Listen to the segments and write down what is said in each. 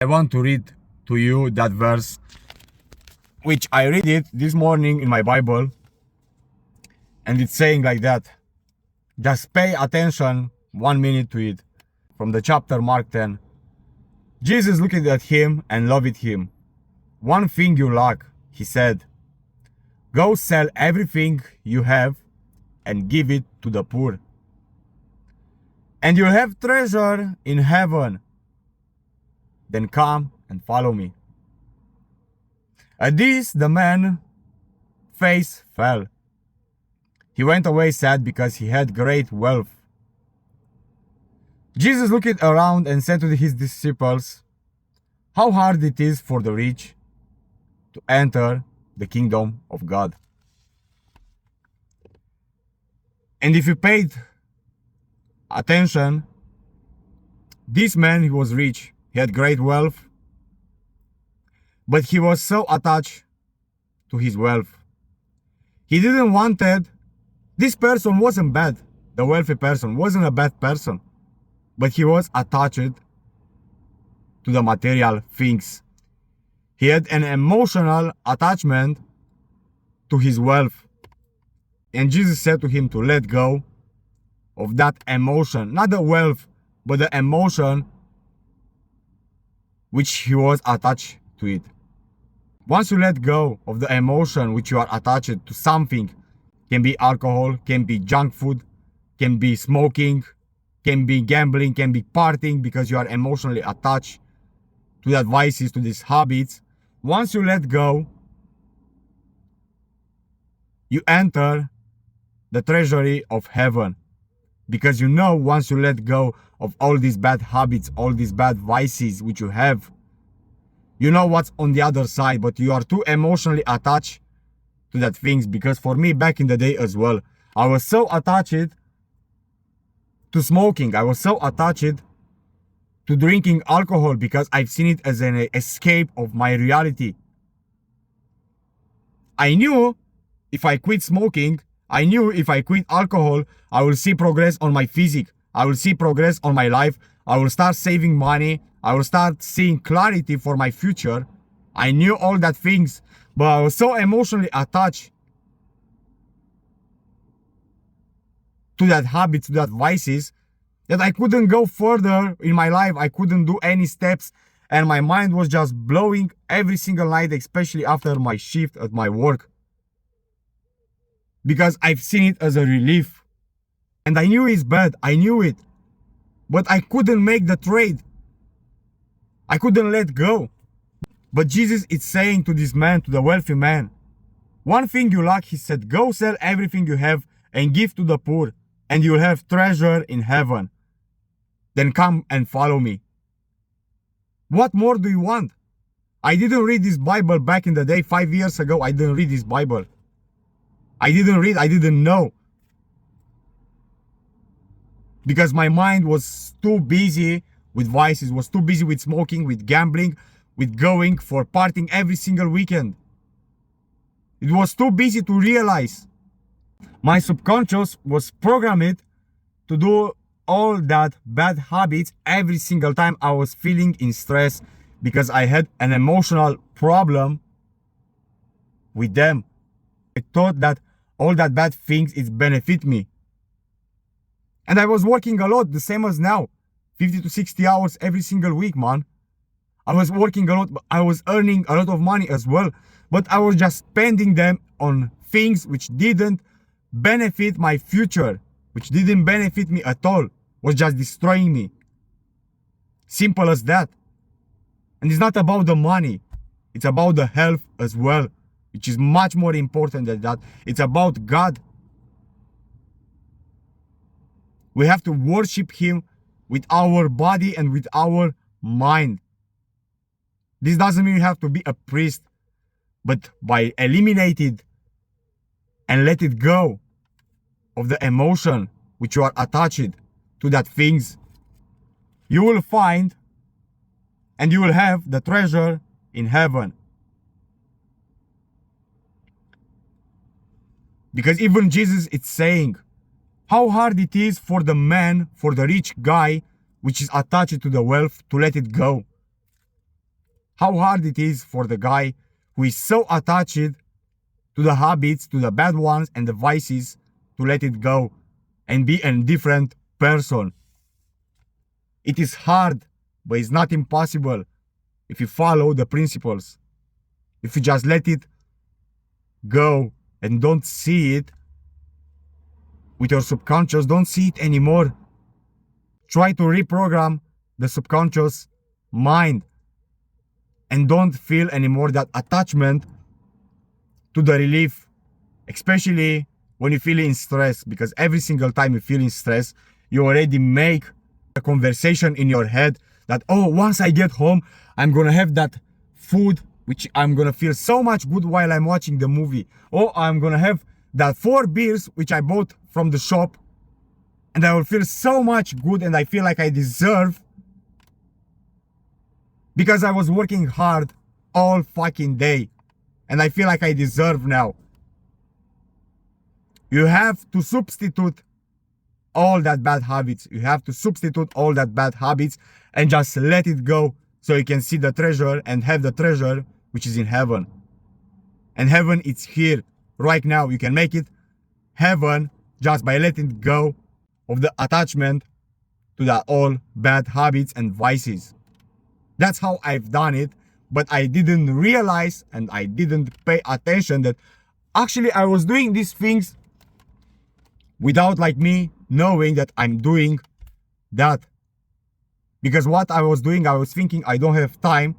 I want to read to you that verse, which I read it this morning in my Bible, and it's saying like that. Just pay attention 1 minute to it. From the chapter Mark 10. Jesus looked at him and loved him. One thing you lack, he said. Go sell everything you have and give it to the poor, and you'll have treasure in heaven. Then come and follow me. At this, the man's face fell. He went away sad because he had great wealth. Jesus looked around and said to his disciples, how hard it is for the rich to enter the kingdom of God. And if you paid attention, this man, he was rich. He had great wealth, but he was so attached to his wealth. He didn't wanted, this person wasn't bad. The wealthy person wasn't a bad person, but he was attached to the material things. He had an emotional attachment to his wealth. And Jesus said to him to let go of that emotion, not the wealth, but the emotion which he was attached to it. Once you let go of the emotion which you are attached to something, can be alcohol, can be junk food, can be smoking, can be gambling, can be partying, because you are emotionally attached to that vices, to these habits. Once you let go, you enter the treasury of heaven. Because you know, once you let go of all these bad habits, all these bad vices which you have, you know what's on the other side, but you are too emotionally attached to that things. Because for me, back in the day as well, I was so attached to smoking. I was so attached to drinking alcohol because I've seen it as an escape of my reality. I knew if I quit smoking, I knew if I quit alcohol, I will see progress on my physique. I will see progress on my life. I will start saving money. I will start seeing clarity for my future. I knew all that things, but I was so emotionally attached to that habit, to that vices, that I couldn't go further in my life. I couldn't do any steps, and my mind was just blowing every single night, especially after my shift at my work. Because I've seen it as a relief. And I knew it's bad. I knew it. But I couldn't make the trade. I couldn't let go. But Jesus is saying to this man, to the wealthy man, one thing you lack, he said, go sell everything you have and give to the poor, and you'll have treasure in heaven. Then come and follow me. What more do you want? I didn't read this Bible back in the day, 5 years ago. I didn't read this Bible. I didn't read, I didn't know. Because my mind was too busy with vices, was too busy with smoking, with gambling, with going for partying every single weekend. It was too busy to realize. My subconscious was programmed to do all that bad habits every single time I was feeling in stress, because I had an emotional problem with them. I thought that all that bad things, it benefit me. And I was working a lot, the same as now. 50 to 60 hours every single week, man. I was working a lot, but I was earning a lot of money as well. But I was just spending them on things which didn't benefit my future, which didn't benefit me at all, was just destroying me. Simple as that. And it's not about the money. It's about the health as well, which is much more important than that. It's about God. We have to worship Him with our body and with our mind. This doesn't mean you have to be a priest, but by eliminating and let it go of the emotion which you are attached to that things, you will find and you will have the treasure in heaven. Because even Jesus is saying how hard it is for the man, for the rich guy, which is attached to the wealth, to let it go. how hard it is for the guy who is so attached to the habits, to the bad ones and the vices, to let it go and be a different person. It is hard, but it's not impossible if you follow the principles. If you just let it go and don't see it with your subconscious, don't see it anymore. Try to reprogram the subconscious mind and don't feel anymore that attachment to the relief, especially when you feel in stress, because every single time you feel in stress, you already make a conversation in your head that, oh, once I get home, I'm gonna have that food, which I'm gonna feel so much good while I'm watching the movie. Or I'm gonna have that 4 beers, which I bought from the shop, and I will feel so much good and I feel like I deserve, because I was working hard all fucking day and I feel like I deserve now. You have to substitute all that bad habits. You have to substitute all that bad habits and just let it go so you can see the treasure and have the treasure which is in heaven. And heaven, it's here right now. You can make it heaven just by letting go of the attachment to that all bad habits and vices. That's how I've done it, but I didn't realize and I didn't pay attention that actually I was doing these things without like me knowing that I'm doing that. Because what I was doing, I was thinking I don't have time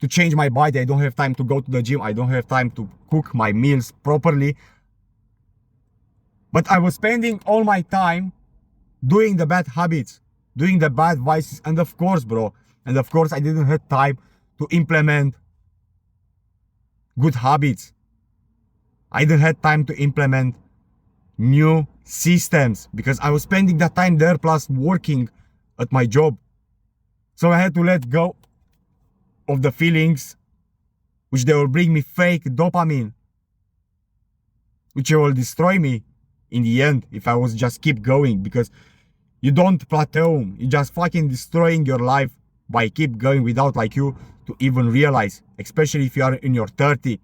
to change my body, I don't have time to go to the gym, I don't have time to cook my meals properly. But I was spending all my time doing the bad habits, doing the bad vices, and of course, bro, and of course I didn't have time to implement good habits. I didn't have time to implement new systems because I was spending that time there plus working at my job. So I had to let go of the feelings which they will bring me fake dopamine, which will destroy me in the end if I was just keep going, because you don't plateau, you just fucking destroying your life by keep going without like you to even realize, especially if you are in your 30.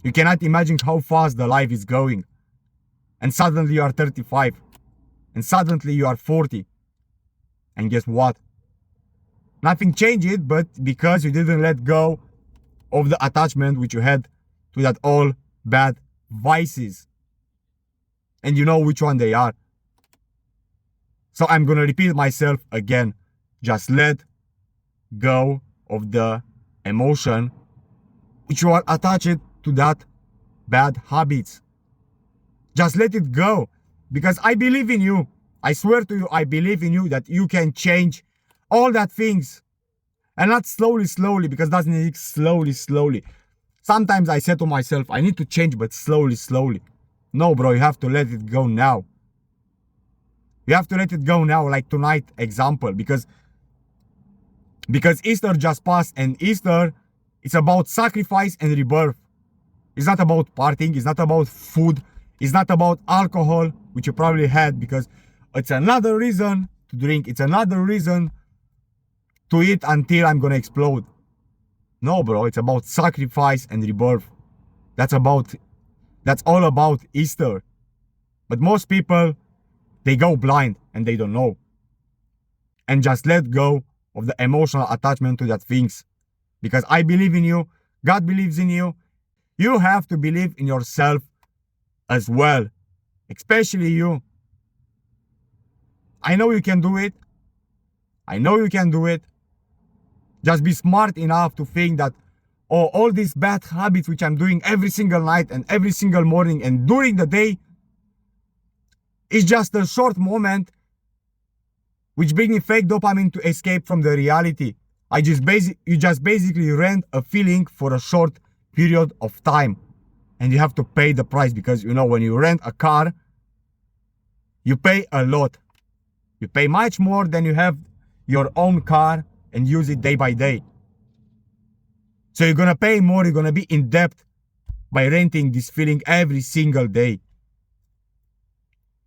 You cannot imagine how fast the life is going. And suddenly you are 35. And suddenly you are 40. And guess what? Nothing changed, but because you didn't let go of the attachment which you had to that all bad vices. And you know which one they are. So I'm gonna repeat myself again. Just let go of the emotion which you are attached to that bad habits. Just let it go, because I believe in you. I swear to you, I believe in you that you can change all that things. And not slowly, because that's need slowly. Sometimes I say to myself, I need to change, but slowly. No, bro, you have to let it go now. You have to let it go now, like tonight example, because Easter just passed, and Easter, it's about sacrifice and rebirth. It's not about partying, it's not about food, it's not about alcohol, which you probably had, because it's another reason to drink, it's another reason to eat until I'm gonna explode. No, bro, it's about sacrifice and rebirth. That's all about Easter. But most people, they go blind and they don't know. And just let go of the emotional attachment to that things. Because I believe in you, God believes in you. You have to believe in yourself as well. Especially you. I know you can do it. I know you can do it. Just be smart enough to think that, oh, all these bad habits which I'm doing every single night and every single morning and during the day is just a short moment which bring me fake dopamine to escape from the reality. You just basically rent a feeling for a short period of time, and you have to pay the price, because you know when you rent a car, you pay a lot. You pay much more than you have your own car and use it day by day. So you're gonna pay more, you're gonna be in debt by renting this feeling every single day.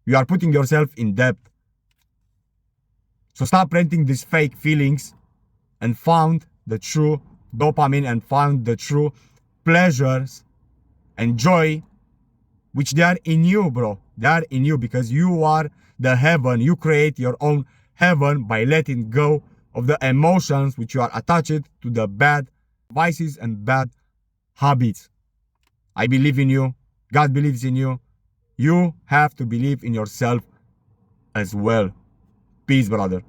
You are putting yourself in debt. So stop renting these fake feelings and found the true dopamine and found the true pleasures and joy, which they are in you, bro. They are in you because you are the heaven. You create your own heaven by letting go of the emotions which you are attached to the bad vices and bad habits. I believe in you. God believes in you. You have to believe in yourself as well. Peace, brother.